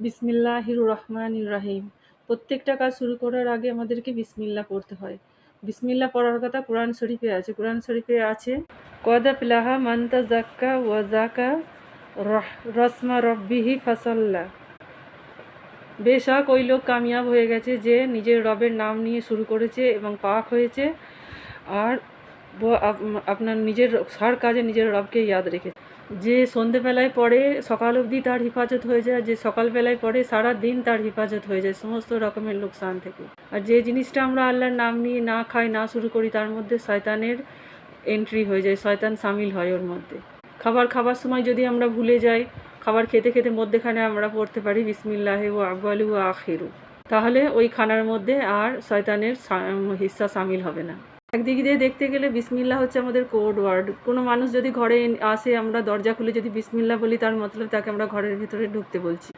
বিসমিল্লাহির রহমানির রাহিম। প্রত্যেকটা কাজ শুরু করার আগে আমাদেরকে বিসমিল্লাহ পড়তে হয়। বিসমিল্লাহ পড়ার কথা কোরআন শরীফে আছে। কোরআন শরীফে আছে, কদ আফলাহা মান তাযাক্কা ওয়া যাকা রাসমা রাব্বিহি ফাসাল্লা। বেশক ওই লোক কামিয়াব হয়ে গেছে যে নিজের রবের নাম নিয়ে শুরু করেছে এবং পাক হয়েছে, আর আপনার নিজের হর কাজে নিজের রবকে ইয়াদ রেখেছে। যে সন্ধেবেলায় পড়ে সকাল অবধি তার হেফাজত হয়ে যায়, যে সকালবেলায় পড়ে সারা দিন তার হেফাজত হয়ে যায় সমস্ত রকমের লোকসান থেকে। আর যে জিনিসটা আমরা আল্লাহর নাম নিয়ে না খাই, না শুরু করি, তার মধ্যে শয়তানের এন্ট্রি হয়ে যায়, শয়তান সামিল হয় ওর মধ্যে। খাবার সময় যদি আমরা ভুলে যাই, খাবার খেতে খেতে মধ্যেখানে আমরা পড়তে পারি বিসমিল্লাহি ওয়া আউয়ালু ওয়া আখিরু, তাহলে ওই খানার মধ্যে আর শয়তানের হিস্সা সামিল হবে না। একদিক দিয়ে দেখতে গেলে বিসমিল্লাহ হচ্ছে আমাদের কোড ওয়ার্ড। কোনো মানুষ যদি ঘরে আসে, আমরা দরজা খুলে যদি বিসমিল্লাহ বলি, তার মতলব তাকে আমরা ঘরের ভিতরে ঢুকতে বলছি।